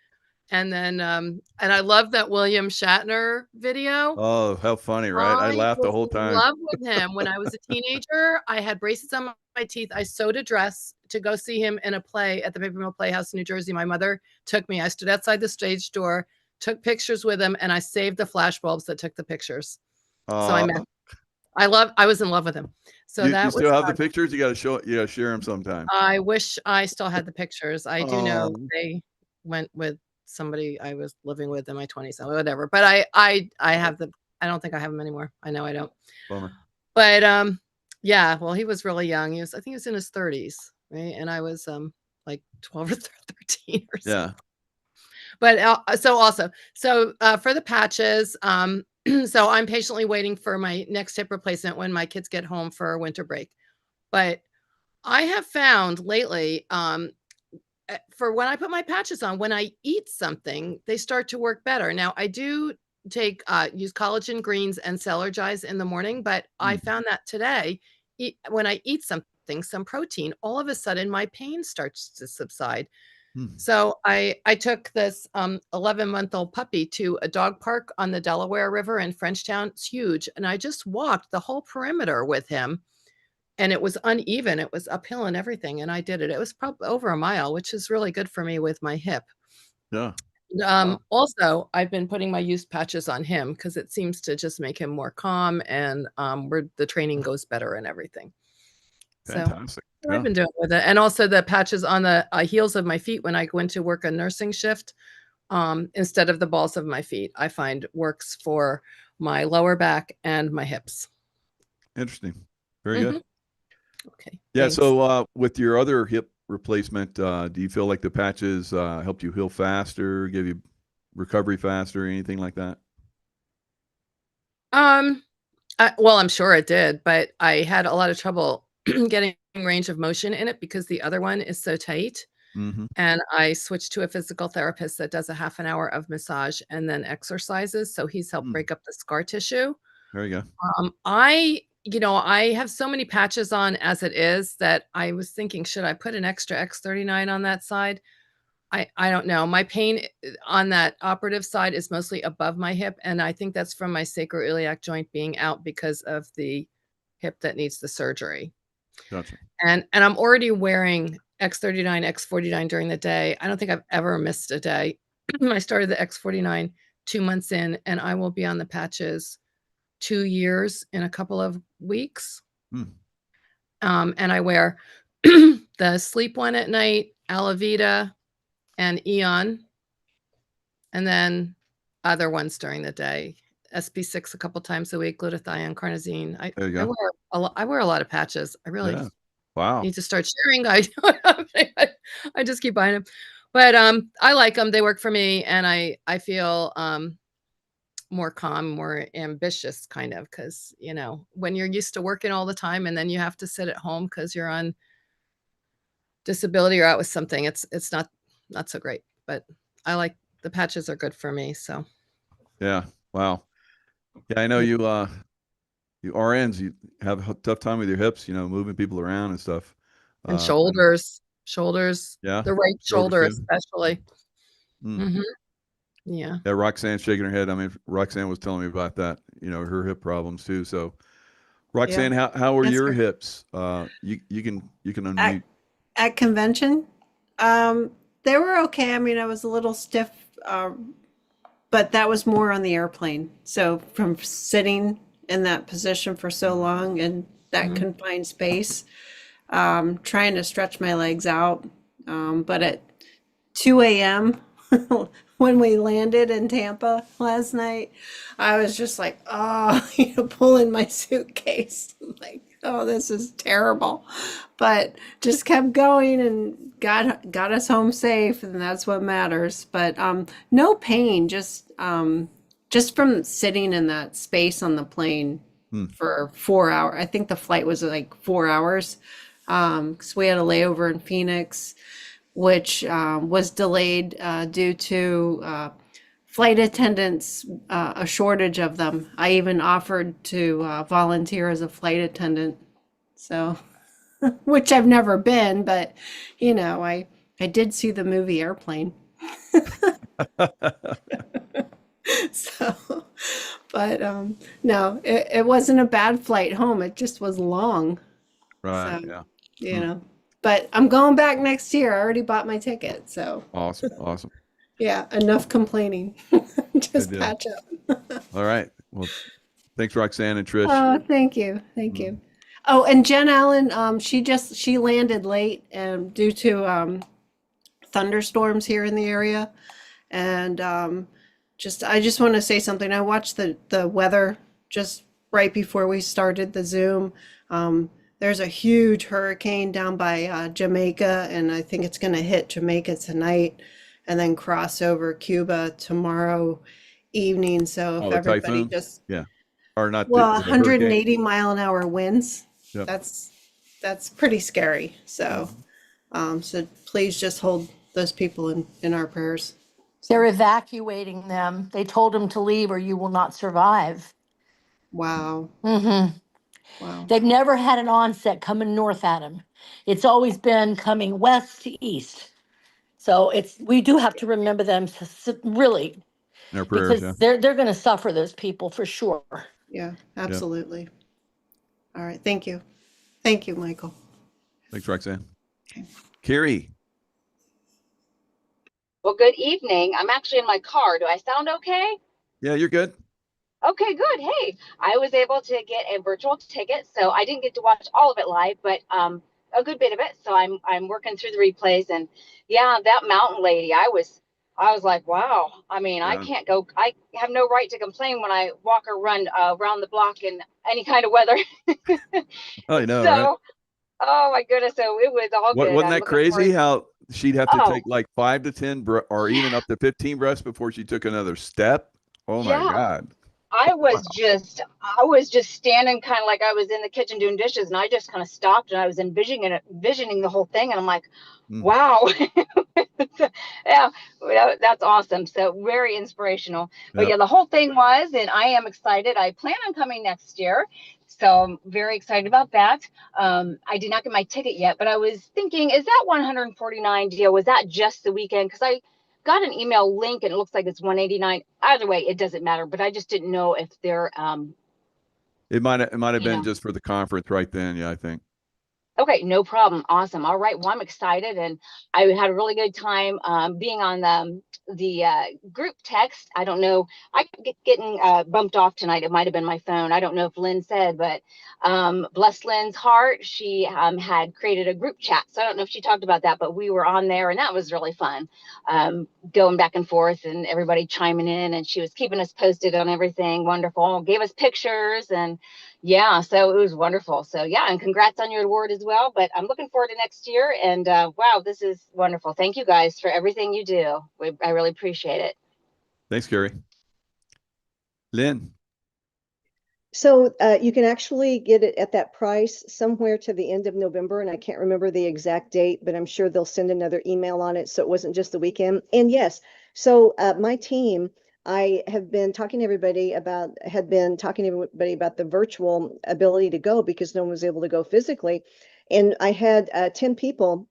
And then, and I love that William Shatner video. Oh, how funny, right? I laughed the was whole in time. love with him. When I was a teenager, I had braces on my teeth. I sewed a dress to go see him in a play at the Paper Mill Playhouse in New Jersey. My mother took me. I stood outside the stage door, took pictures with him, and I saved the flash bulbs that took the pictures. So I met. I was in love with him. So you that still was have the pictures? You got to share them sometime. I wish I still had the pictures. I do know they went with somebody I was living with in my 20s, so whatever. But I have I don't think I have them anymore. I know I don't. Bummer. But yeah, well, he was really young. I think he was in his 30s, right? And I was like 12 or 13 or something. Yeah. But so for the patches, so I'm patiently waiting for my next hip replacement when my kids get home for winter break. But I have found lately, for when I put my patches on, when I eat something, they start to work better. Now I do use collagen greens and Celergize in the morning, but I found that today, when I eat something, some protein, all of a sudden my pain starts to subside. So I took this 11-month-old puppy to a dog park on the Delaware River in Frenchtown. It's huge. And I just walked the whole perimeter with him. And it was uneven. It was uphill and everything. And I did it. It was probably over a mile, which is really good for me with my hip. Yeah. Also, I've been putting my used patches on him because it seems to just make him more calm and where the training goes better and everything. Fantastic. So I've been doing with it. And also the patches on the heels of my feet when I go into work a nursing shift, instead of the balls of my feet, I find works for my lower back and my hips. Interesting. Very good. Okay. Yeah. Thanks. So with your other hip replacement, do you feel like the patches helped you heal faster, give you recovery faster, anything like that? Well, I'm sure it did, but I had a lot of trouble getting range of motion in it because the other one is so tight. And I switched to a physical therapist that does a half an hour of massage and then exercises. So he's helped break up the scar tissue. There you go. I have so many patches on as it is that I was thinking, should I put an extra X39 on that side? I don't know. My pain on that operative side is mostly above my hip. And I think that's from my sacroiliac joint being out because of the hip that needs the surgery. Gotcha. And I'm already wearing X39, X49 during the day. I don't think I've ever missed a day. I started the X49 2 months in, and I will be on the patches 2 years in a couple of weeks. And I wear the sleep one at night, Alavita and Eon, and then other ones during the day. SB6 a couple times a week, glutathione, carnosine. I wear a lot of patches. I really need to start sharing. I just keep buying them. But I like them. They work for me, and I feel more calm, more ambitious kind of, because when you're used to working all the time and then you have to sit at home because you're on disability or out with something, it's not so great. But I like the patches are good for me. So yeah. Wow. Yeah, I know you RNs, you have a tough time with your hips, moving people around and stuff. And shoulders, yeah, the right shoulder especially. Yeah, Roxanne's shaking her head. I mean, Roxanne was telling me about that, her hip problems too. So Roxanne, how are your hips? You can unmute. At convention, they were okay. I mean, I was a little stiff, but that was more on the airplane. So from sitting in that position for so long and that confined space, trying to stretch my legs out. But at 2 a.m. when we landed in Tampa last night, I was just like, pulling my suitcase. I'm like, oh, this is terrible. But just kept going and got us home safe, and that's what matters. But no pain, just from sitting in that space on the plane for 4 hours. I think the flight was like 4 hours, because we had a layover in Phoenix, which was delayed due to flight attendants, a shortage of them. I even offered to volunteer as a flight attendant. So, which I've never been, but I did see the movie Airplane. So, but no, it wasn't a bad flight home. It just was long. Right. So, Yeah. you know, but I'm going back next year. I already bought my ticket. So, Awesome. Awesome. yeah, enough complaining. Good Just deal. patch up. All right. Well, thanks, Roxanne and Trish. Oh, thank you. Thank you. Oh, and Jen Allen, she landed late due to thunderstorms here in the area. And I just want to say something. I watched the weather just right before we started the Zoom. There's a huge hurricane down by Jamaica, and I think it's going to hit Jamaica tonight and then cross over Cuba tomorrow evening. So if Oh, the everybody typhoon? just, Yeah. Or not well, the hurricane? 180-mile-an-hour winds. Yep. That's pretty scary. So, so please just hold those people in our prayers. They're evacuating them. They told them to leave or you will not survive. Wow. Mm-hmm. Wow. They've never had an onset coming north at them. It's always been coming west to east. So we do have to remember them really, In our prayers, because yeah. they're going to suffer, those people, for sure. Yeah, absolutely. All right. Thank you. Thank you, Michael. Thanks, Roxanne. Carrie. Well, good evening. I'm actually in my car. Do I sound okay? Yeah, you're good. Okay, good. Hey, I was able to get a virtual ticket, so I didn't get to watch all of it live, but a good bit of it. So I'm working through the replays, and yeah, that mountain lady, I was like, wow. I mean, I can't go. I have no right to complain when I walk or run around the block in any kind of weather. Oh, I know, So, right? oh my goodness, so it was all good. Wasn't I'm that looking crazy forward. how she'd have to Oh, take like 5 to 10 or even up to 15 breaths before she took another step? Oh my yeah. God. I was just standing kind of like I was in the kitchen doing dishes, and I just kind of stopped and I was envisioning the whole thing, and I'm like, wow. Yeah, well, that's awesome. So very inspirational. But yeah, the whole thing was, and I am excited. I plan on coming next year. So I'm very excited about that. I did not get my ticket yet, but I was thinking, is that 149 deal? Was that just the weekend? Because I got an email link and it looks like it's 189. Either way, it doesn't matter. But I just didn't know if they're It might have been just for the conference right then. Yeah, I think. Okay, no problem. Awesome. All right. Well, I'm excited, and I had a really good time being on the group text. I don't know. I kept getting bumped off tonight. It might have been my phone. I don't know if Lynn said, but bless Lynn's heart, she had created a group chat. So I don't know if she talked about that, but we were on there, and that was really fun. Going back and forth and everybody chiming in, and she was keeping us posted on everything. Wonderful. Gave us pictures, and yeah, so it was wonderful. So yeah, and congrats on your award as well. But I'm looking forward to next year. And wow, this is wonderful. Thank you guys for everything you do. I really appreciate it. Thanks, Carrie. Lynn. So you can actually get it at that price somewhere to the end of November, and I can't remember the exact date, but I'm sure they'll send another email on it, so it wasn't just the weekend. And yes, so my team, I have been talking to everybody about the virtual ability to go because no one was able to go physically, and I had 10 people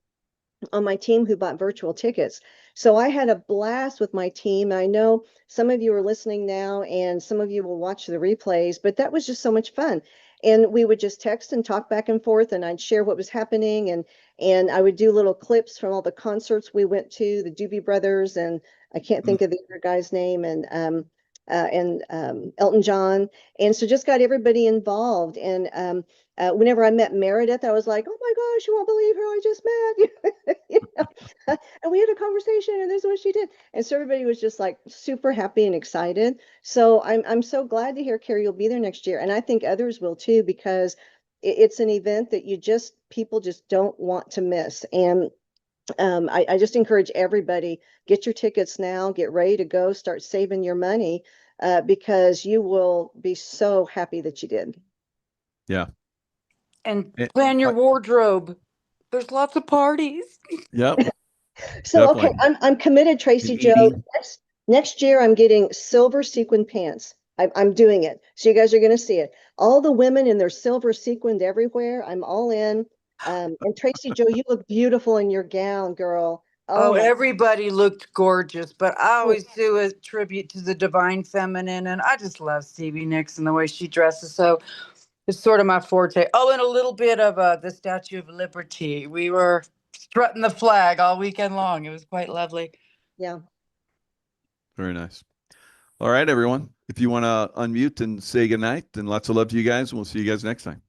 on my team who bought virtual tickets. So I had a blast with my team. I know some of you are listening now and some of you will watch the replays, but that was just so much fun. And we would just text and talk back and forth, and I'd share what was happening, and I would do little clips from all the concerts we went to, the Doobie Brothers, and I can't think of the other guy's name, and Elton John. And so just got everybody involved. And whenever I met Meredith, I was like, oh my gosh, you won't believe who I just met. You know? And we had a conversation, and this is what she did. And so everybody was just like super happy and excited. So I'm so glad to hear, Carrie, you'll be there next year. And I think others will too, because it's an event that people just don't want to miss. And I just encourage everybody, get your tickets now, get ready to go, start saving your money, because you will be so happy that you did. Yeah. And plan your wardrobe. There's lots of parties. Yep. So, Definitely. okay, I'm committed, Tracy Joe. Eating. Next year, I'm getting silver sequin pants. I'm doing it. So you guys are going to see it. All the women in their silver sequined everywhere. I'm all in. And Tracy Joe, you look beautiful in your gown, girl. Oh, my- everybody looked gorgeous, but I always do a tribute to the divine feminine, and I just love Stevie Nicks and the way she dresses. So it's sort of my forte. Oh, and a little bit of the Statue of Liberty. We were strutting the flag all weekend long. It was quite lovely. yeah. Very nice. All right, everyone. If you want to unmute and say goodnight, and lots of love to you guys, and we'll see you guys next time.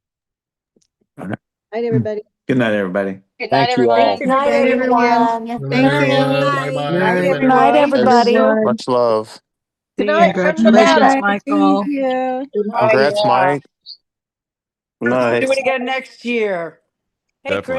Night, everybody. Good night, everybody. Good night, Thank you all. everyone. Night, everyone. Good night, everyone. Bye. Bye-bye. Good Night, everybody. Much love. Good night from Congratulations, Nevada. Michael. Yeah. Oh, Congrats, yeah. Mike. Good Let's night. do it again next year. Hey, Chris. Definitely.